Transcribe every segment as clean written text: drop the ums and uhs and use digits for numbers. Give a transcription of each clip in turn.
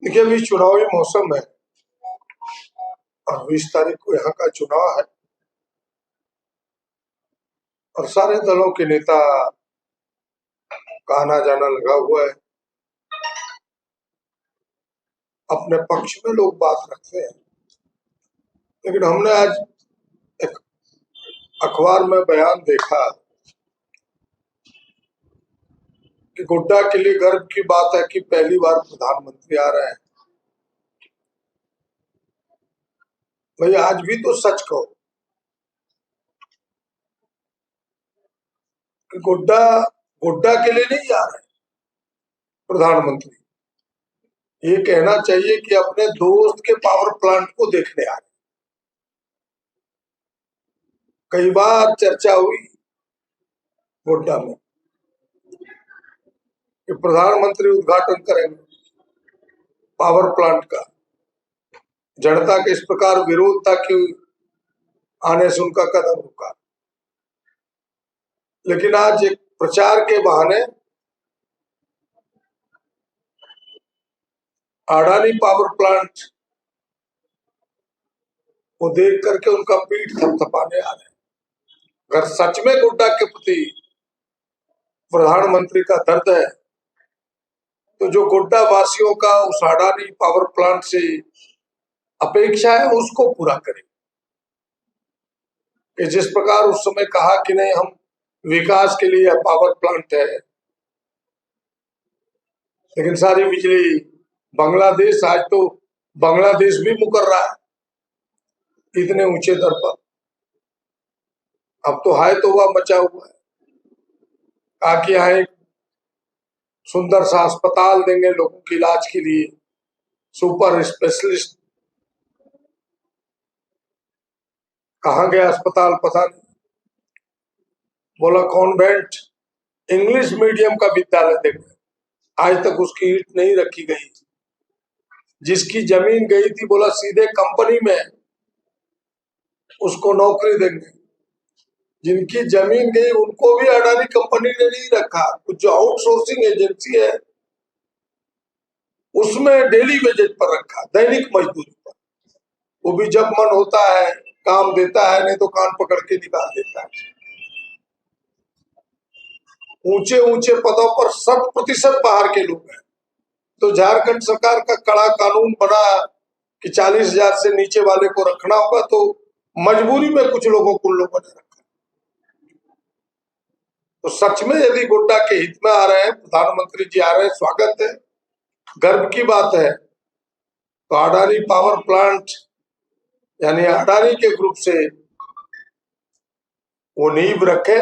देखिए, अभी चुनावी मौसम है और 20 तारीख को यहाँ का चुनाव है और सारे दलों के नेता का आना जाना लगा हुआ है। अपने पक्ष में लोग बात रखते हैं, लेकिन हमने आज एक अखबार में बयान देखा कि गोड्डा के लिए गर्व की बात है कि पहली बार प्रधानमंत्री आ रहे हैं। भाई, आज भी तो सच कहो कि गोड्डा गोड्डा के लिए नहीं आ रहे प्रधानमंत्री। ये कहना चाहिए कि अपने दोस्त के पावर प्लांट को देखने आ रहे। कई बार चर्चा हुई गोड्डा में कि प्रधानमंत्री उद्घाटन करेंगे पावर प्लांट का। जनता के इस प्रकार विरोध था कि आने से उनका कदम रुका, लेकिन आज एक प्रचार के बहाने अडानी पावर प्लांट को देख करके उनका पीठ थपथपाने आ रहे हैं। अगर सच में गोड्डा के प्रति प्रधानमंत्री का दर्द है तो जो गोड्डा वासियों का उस अडानी पावर प्लांट से अपेक्षा है उसको पूरा करें। कि जिस प्रकार उस समय कहा कि नहीं, हम विकास के लिए पावर प्लांट है, लेकिन सारी बिजली बांग्लादेश, आज तो बांग्लादेश भी मुकर रहा है इतने ऊंचे दर पर। अब तो हाय तौबा मचा हुआ है। कहा कि यहाँ एक सुंदर सा अस्पताल देंगे लोगों के इलाज के लिए, सुपर स्पेशलिस्ट। कहाँ गया अस्पताल पता नहीं। बोला कॉन्वेंट इंग्लिश मीडियम का विद्यालय देंगे। आज तक उसकी ईंट नहीं रखी गई। जिसकी जमीन गई थी बोला सीधे कंपनी में उसको नौकरी देंगे। जिनकी जमीन गई उनको भी अडानी कंपनी ने नहीं रखा। कुछ जो आउटसोर्सिंग एजेंसी है उसमें डेली वेजेज पर रखा, दैनिक मजदूरी पर। वो भी जब मन होता है काम देता है, नहीं तो कान पकड़ के निकाल देता है। ऊंचे ऊंचे पदों पर 100% बाहर के लोग हैं। तो झारखंड सरकार का कड़ा कानून बना कि 40,000 से नीचे वाले को रखना होगा, तो मजबूरी में कुछ लोगों को लोगों ने रखा। तो सच में यदि गोड्डा के हित में आ रहे हैं, प्रधानमंत्री जी आ रहे हैं, स्वागत है, गर्व की बात है। तो अडानी पावर प्लांट यानी अडानी के ग्रुप से वो नींव रखे,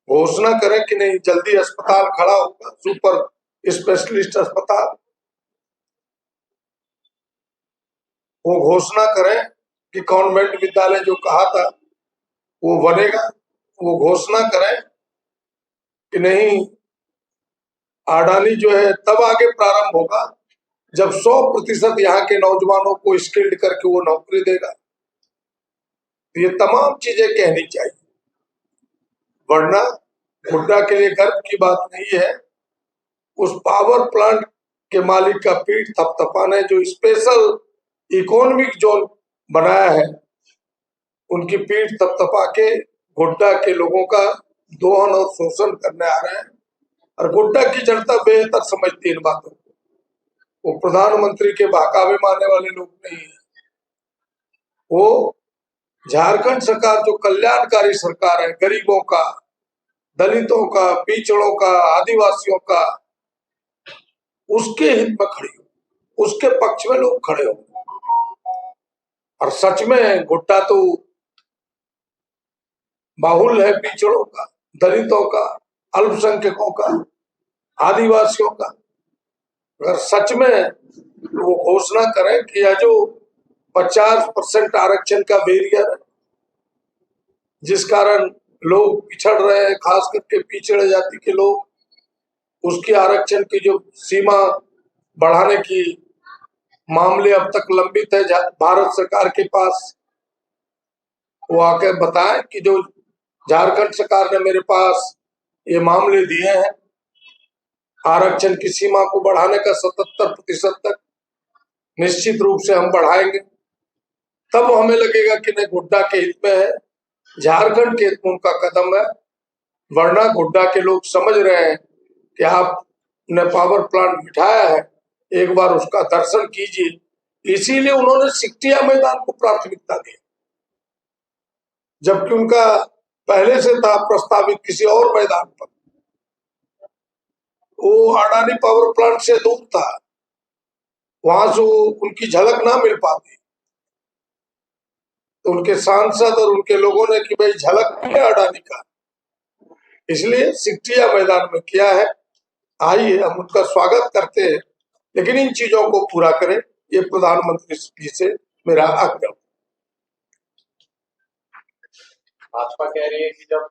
घोषणा करें कि नहीं जल्दी अस्पताल खड़ा होगा, सुपर स्पेशलिस्ट अस्पताल। वो घोषणा करें कि कॉन्वेंट विद्यालय जो कहा था वो बनेगा। वो घोषणा करें कि नहीं, अडानी जो है तब आगे प्रारंभ होगा जब 100% यहाँ के नौजवानों को स्किल्ड करके वो नौकरी देगा। ये तमाम चीजें कहनी चाहिए, वरना गोड्डा के लिए गर्व की बात नहीं है। उस पावर प्लांट के मालिक का पीठ थपथपाने, जो स्पेशल इकोनॉमिक जोन बनाया है, उनकी पीठ थपथपा के गोड्डा के लोगों का दोहन और शोषण करने आ रहे हैं। और गोड्डा की जनता बेहतर समझती है इन बातों को। वो प्रधानमंत्री के बहकावे मारने वाले लोग नहीं है। वो झारखंड सरकार जो कल्याणकारी सरकार है, गरीबों का, दलितों का, पिछड़ों का, आदिवासियों का, उसके हित में खड़ी हो, उसके पक्ष में लोग खड़े हो। और सच में गोड्डा तो बाहुल है पिछड़ों का, दलितों का, अल्पसंख्यकों का, आदिवासियों का। अगर सच में वो घोषणा करें कि यह जो 50% आरक्षण का बैरियर है, जिस कारण लोग पिछड़ रहे हैं, खास करके पिछड़े जाति के लोग, उसकी आरक्षण की जो सीमा बढ़ाने की मामले अब तक लंबित है भारत सरकार के पास, वो आके बताएं कि जो झारखंड सरकार ने मेरे पास ये मामले दिए हैं आरक्षण की सीमा को बढ़ाने का 77% तक निश्चित रूप से हम बढ़ाएंगे। तब हमें लगेगा कि नहीं, गोड्डा के हित में है, झारखंड के हित में उनका कदम है। वरना गोड्डा के लोग समझ रहे हैं कि आपने पावर प्लांट बिठाया है, एक बार उसका दर्शन कीजिए। इसीलिए उन्होंने सिकटिया मैदान को प्राथमिकता दी, जबकि उनका पहले से था प्रस्तावित किसी और मैदान पर। वो अडानी पावर प्लांट से दूर था, वहां से उनकी झलक ना मिल पाती, तो उनके सांसद और उनके लोगों ने कि भाई झलक है अडानी का, इसलिए सिकटिया मैदान में किया है। आइए हम उनका स्वागत करते हैं, लेकिन इन चीजों को पूरा करें, ये प्रधानमंत्री जी से मेरा आग्रह। भाजपा कह रही है कि जब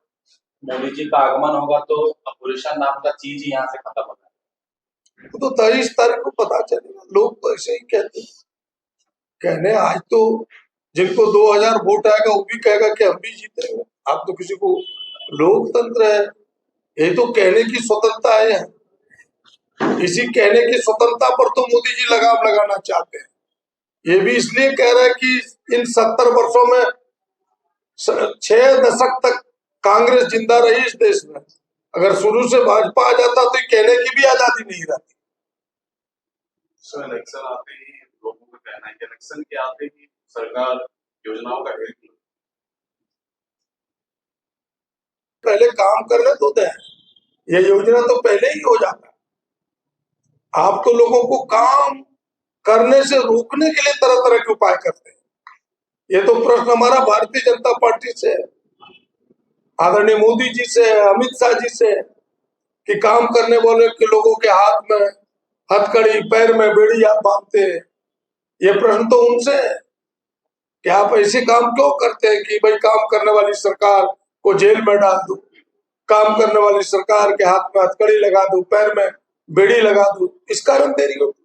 मोदी जी का आगमन होगा तो ऑपरेशन नाम का चीज ही यहाँ से खत्म हो जाएगा। तो 23 तारीख को पता चलेगा। लोग तो ऐसे ही कहते कहने, आज तो जिनको 2000 वोट आएगा वो भी कहेगा कि हम भी जीतेंगे। आप तो किसी को, लोकतंत्र है, ये तो कहने की स्वतंत्रता है। इसी कहने की स्वतंत्रता पर तो मोदी जी लगाम लगाना चाहते हैं। ये भी इसलिए कह रहे हैं कि इन 70 वर्षों में 6 दशक तक कांग्रेस जिंदा रही इस देश में। अगर शुरू से भाजपा आ जाता तो कहने की भी आजादी नहीं रहती। इलेक्शन आते ही लोगों का कहना है कि इलेक्शन के आते ही सरकार योजनाओं का ढेर पहले काम करने तो दें, ये योजना तो पहले ही हो जाता। आप तो लोगों को काम करने से रोकने के लिए तरह तरह के उपाय करते हैं। ये तो प्रश्न हमारा भारतीय जनता पार्टी से है, आदरणीय मोदी जी से, अमित शाह जी से, कि काम करने वाले के लोगों के हाथ में हथकड़ी, पैर में बेड़ी आप बांधते हैं। ये प्रश्न तो उनसे है कि आप ऐसे काम क्यों करते हैं कि भाई काम करने वाली सरकार को जेल में डाल दो, काम करने वाली सरकार के हाथ में हथकड़ी लगा दो, पैर में बेड़ी लगा दो, इस कारण देरी होती।